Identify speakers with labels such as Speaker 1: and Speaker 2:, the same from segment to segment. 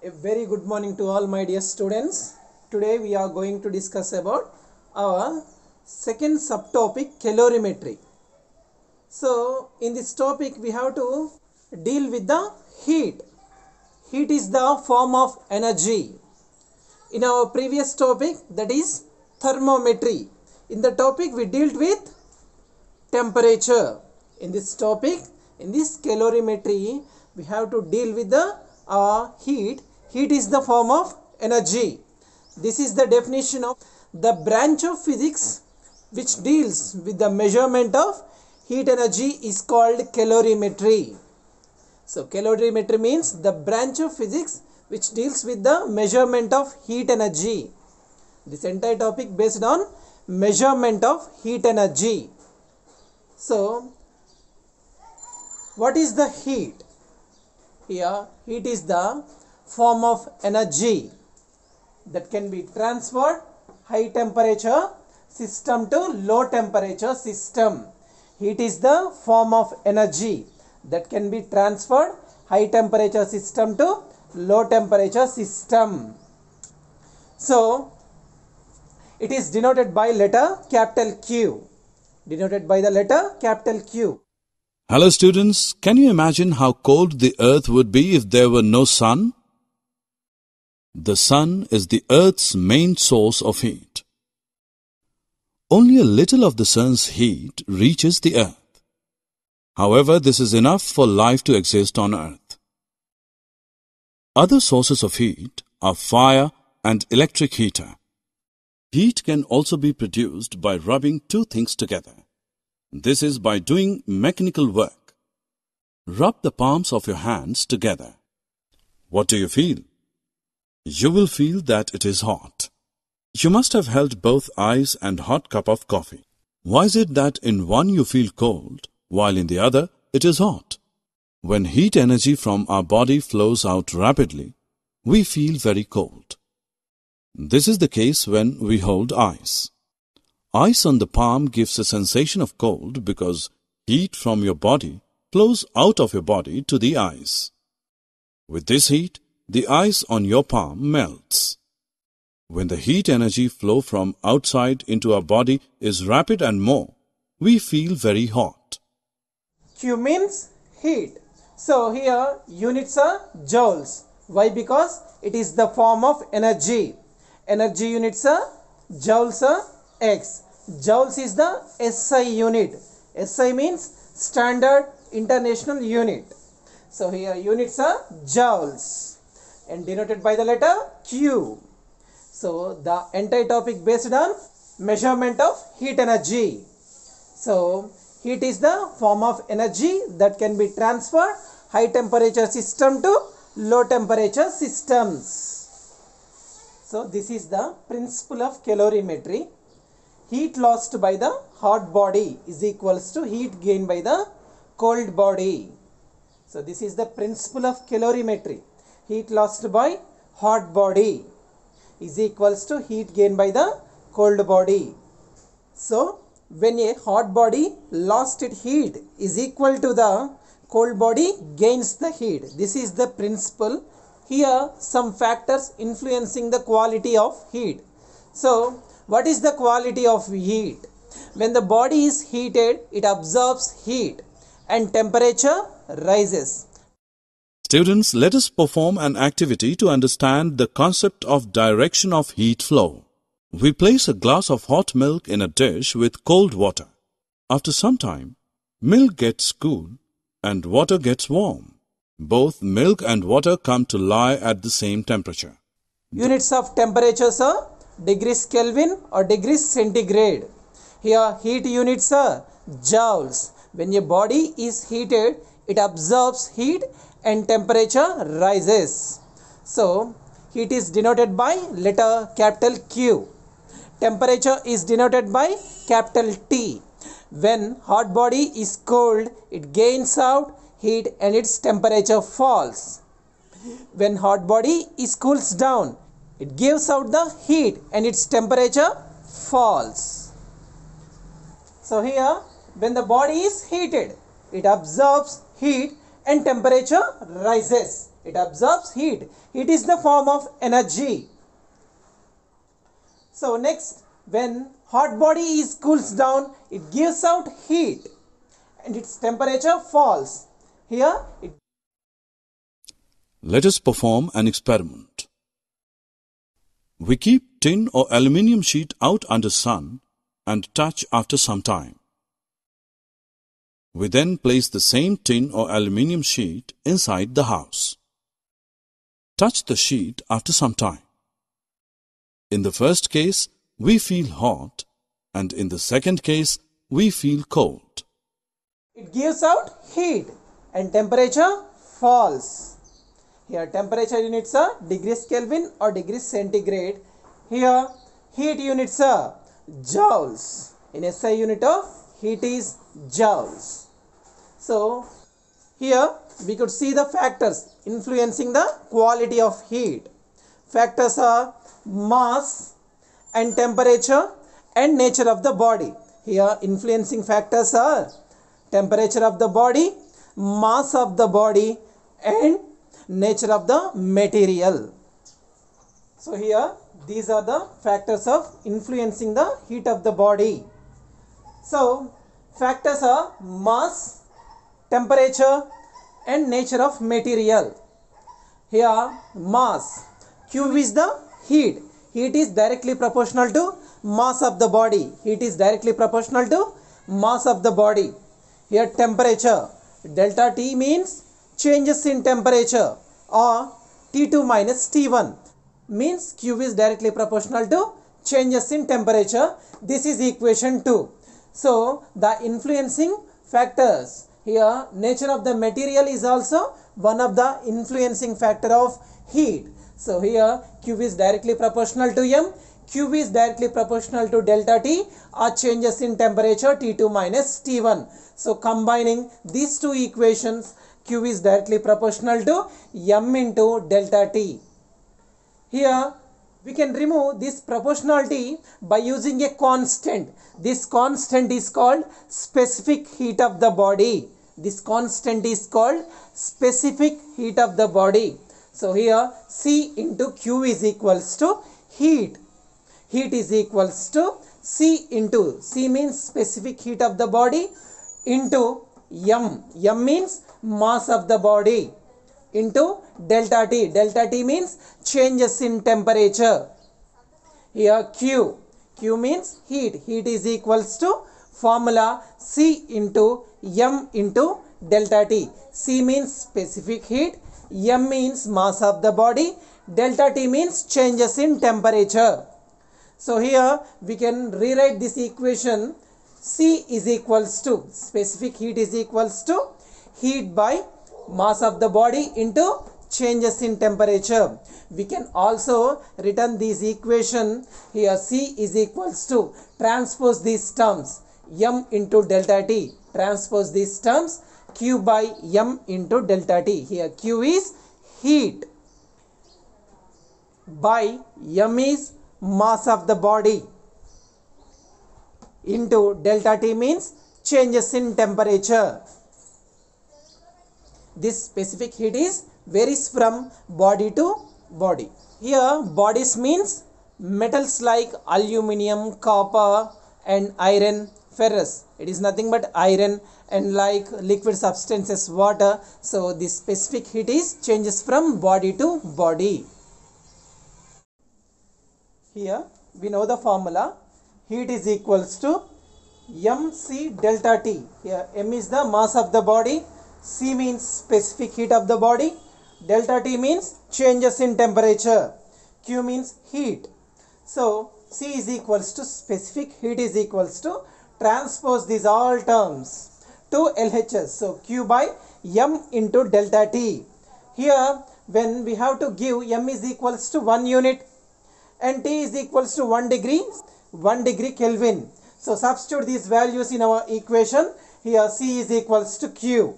Speaker 1: A very good morning to all my dear students. Today we are going to discuss about our second subtopic, calorimetry. So in this topic we have to deal with the heat. Heat is the form of energy. In our previous topic, that is thermometry. In the topic we dealt with temperature. In this topic, in this calorimetry, we have to deal with the heat. Heat is the form of energy. This is the definition of the branch of physics which deals with the measurement of heat energy is called calorimetry. So calorimetry means the branch of physics which deals with the measurement of heat energy. This entire topic based on measurement of heat energy. So what is the heat? Here, heat is the form of energy that can be transferred high temperature system to low temperature system. Heat is the form of energy that can be transferred high temperature system to low temperature system. So, it is denoted by letter capital Q. Denoted by the letter capital Q.
Speaker 2: Hello students, can you imagine how cold the earth would be if there were no sun? The sun is the earth's main source of heat. Only a little of the sun's heat reaches the earth. However, this is enough for life to exist on earth. Other sources of heat are fire and electric heater. Heat can also be produced by rubbing two things together. This is by doing mechanical work. Rub the palms of your hands together. What do you feel? You will feel that it is hot. You must have held both eyes and hot cup of coffee. Why is it that in one you feel cold, while in the other it is hot? When heat energy from our body flows out rapidly, we feel very cold. This is the case when we hold ice. Ice on the palm gives a sensation of cold because heat from your body flows out of your body to the ice. With this heat, the ice on your palm melts. When the heat energy flow from outside into our body is rapid and more, we feel very hot.
Speaker 1: Q means heat. So here units are joules. Why? Because it is the form of energy. Energy units are joules are X. Joules is the SI unit. SI means Standard International Unit. So here units are joules and denoted by the letter Q. So the entire topic based on measurement of heat energy. So heat is the form of energy that can be transferred high temperature system to low temperature systems. So this is the principle of calorimetry. Heat lost by the hot body is equals to heat gained by the cold body. So this is the principle of calorimetry. Heat lost by hot body is equals to heat gained by the cold body. So when a hot body lost its heat is equal to the cold body gains the heat. This is the principle. Here some factors influencing the quality of heat. So what is the quality of heat? When the body is heated, it absorbs heat and temperature rises.
Speaker 2: Students, let us perform an activity to understand the concept of direction of heat flow. We place a glass of hot milk in a dish with cold water. After some time, milk gets cool and water gets warm. Both milk and water come to lie at the same temperature.
Speaker 1: Units of temperatures are degrees Kelvin or degrees centigrade. Here heat units are joules. When a body is heated, it absorbs heat and temperature rises. So heat is denoted by letter capital Q. Temperature is denoted by capital T. When hot body is cold, it gains out heat and its temperature falls. When hot body is cools down, it gives out the heat and its temperature falls. So here when the body is heated, it absorbs heat and temperature rises. It absorbs heat. Heat is the form of energy. So next, when hot body is cools down, it gives out heat and its temperature falls. Here it
Speaker 2: Let us perform an experiment. We keep tin or aluminium sheet out under sun and touch after some time. We then place the same tin or aluminium sheet inside the house. Touch the sheet after some time. In the first case, we feel hot, and in the second case, we feel cold.
Speaker 1: It gives out heat and temperature falls. Here temperature units are degrees Kelvin or degrees centigrade. Here heat units are joules. In SI unit of heat is joules. So here we could see the factors influencing the quality of heat. Factors are mass and temperature and nature of the body. Here influencing factors are temperature of the body, mass of the body and nature of the material. So here these are the factors of influencing the heat of the body. So factors are mass, temperature and nature of material. Here mass, Q is the heat. Heat is directly proportional to mass of the body. Heat is directly proportional to mass of the body. Here temperature, delta T means changes in temperature, or T2 minus T1 means Q is directly proportional to changes in temperature. This is equation 2. So the influencing factors, here nature of the material is also one of the influencing factor of heat. So here Q is directly proportional to M, Q is directly proportional to delta T or changes in temperature T2 minus T1. So combining these two equations, Q is directly proportional to M into delta T. Here we can remove this proportionality by using a constant. This constant is called specific heat of the body. This constant is called specific heat of the body. So here C into Q is equals to heat. Heat is equals to C into, C means specific heat of the body, into M. M means mass of the body, into delta T. Delta T means changes in temperature. Here Q. Q means heat. Heat is equals to formula C into M into delta T. C means specific heat. M means mass of the body. Delta T means changes in temperature. So here we can rewrite this equation. C is equals to, specific heat is equals to heat by mass of the body into changes in temperature. We can also written this equation. Here C is equals to, transpose these terms, M into delta T. Transpose these terms, Q by M into delta T. Here Q is heat by M is mass of the body into delta T means changes in temperature. This specific heat is varies from body to body. Here bodies means metals like aluminium, copper and iron, ferrous. It is nothing but iron, and like liquid substances, water. So this specific heat is changes from body to body. Here we know the formula. Heat is equals to mc delta T. Here M is the mass of the body, C means specific heat of the body, delta T means changes in temperature, Q means heat. So C is equals to specific heat is equals to, transpose these all terms to LHS. So Q by M into delta T. Here when we have to give M is equals to 1 unit and T is equals to 1 degree Kelvin. So substitute these values in our equation. Here C is equals to Q.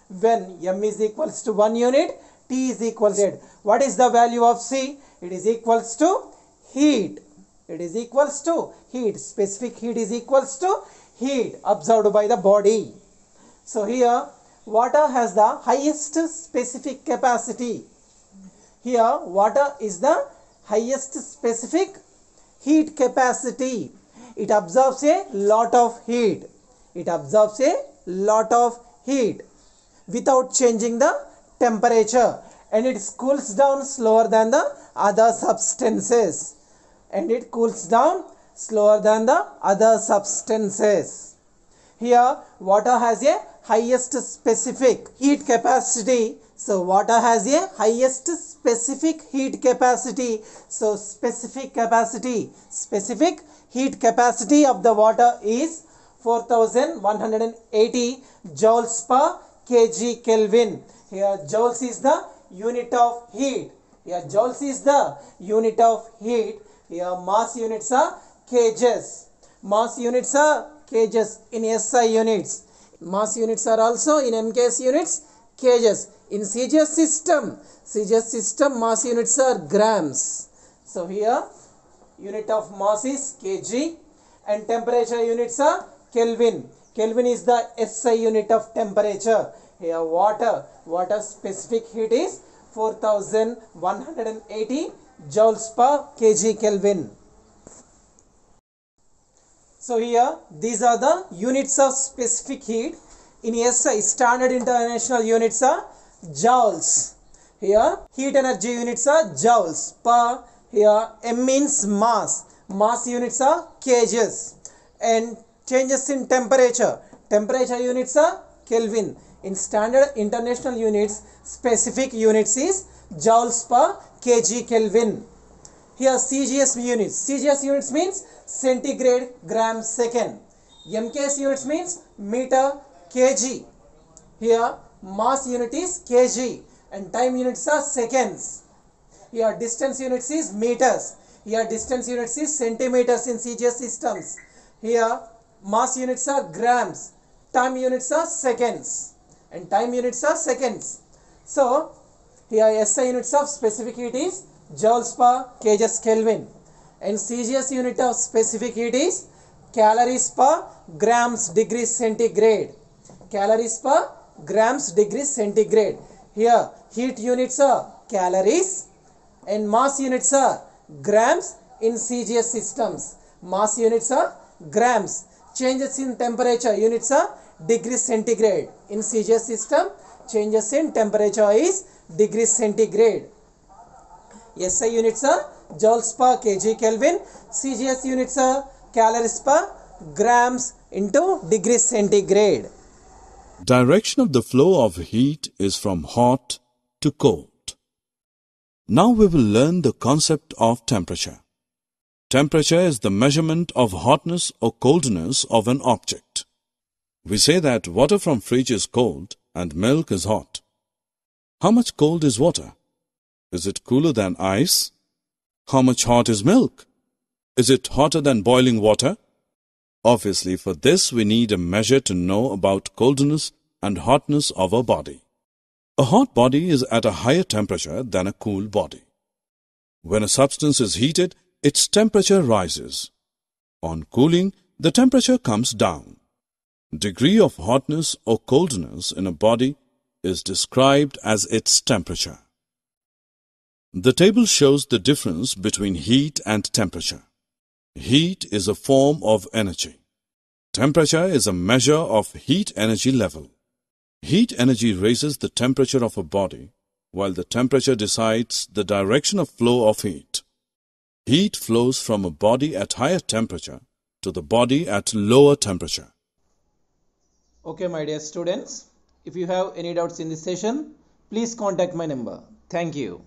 Speaker 1: When M is equals to 1 unit, T is equals to Z. What is the value of C? It is equals to heat. It is equals to heat. Specific heat is equals to heat absorbed by the body. So here water has the highest specific capacity. Here, water is the highest specific heat capacity. It absorbs a lot of heat. It absorbs a lot of heat without changing the temperature, and it cools down slower than the other substances. And it cools down slower than the other substances. Here, water has a highest specific heat capacity. So, water has a highest specific heat capacity. So, specific heat capacity of the water is 4180 joules per kg Kelvin. Here, joules is the unit of heat. Here, joules is the unit of heat. Here, mass units are kgs. Mass units are kgs in SI units. Mass units are also in MKS units, kgs. In CGS system mass units are grams. So here unit of mass is kg and temperature units are Kelvin. Kelvin is the SI unit of temperature. Here water specific heat is 4180 joules per kg Kelvin. So here these are the units of specific heat. In SI, standard international units are joules. Here heat energy units are joules per. Here M means mass. Mass units are kgs. And changes in temperature. Temperature units are Kelvin. In standard international units, specific units is joules per kg Kelvin. Here CGS units. CGS units means centigrade gram second. MKS units means meter kg. Here mass unit is kg and time units are seconds. Here distance units is meters. Here distance units is centimeters in CGS systems. Here mass units are grams. Time units are seconds. And time units are seconds. So here SI units of specific heat is joules per kgs Kelvin. And CGS unit of specific heat is calories per grams degrees centigrade. Calories per grams degrees centigrade. Here heat units are calories and mass units are grams in CGS systems. Mass units are grams. Changes in temperature units are degrees centigrade. In CGS system, changes in temperature is degrees centigrade. SI units are joules per kg Kelvin. CGS units are calories per grams into degrees centigrade.
Speaker 2: Direction of the flow of heat is from hot to cold. Now we will learn the concept of temperature. Temperature is the measurement of hotness or coldness of an object. We say that water from fridge is cold and milk is hot. How much cold is water? Is it cooler than ice? How much hot is milk? Is it hotter than boiling water? Obviously, for this we need a measure to know about coldness and hotness of a body. A hot body is at a higher temperature than a cool body. When a substance is heated, its temperature rises. On cooling, the temperature comes down. Degree of hotness or coldness in a body is described as its temperature. The table shows the difference between heat and temperature. Heat is a form of energy. Temperature is a measure of heat energy level. Heat energy raises the temperature of a body, while the temperature decides the direction of flow of heat. Heat flows from a body at higher temperature to the body at lower temperature.
Speaker 1: Okay, my dear students, if you have any doubts in this session, please contact my number. Thank you.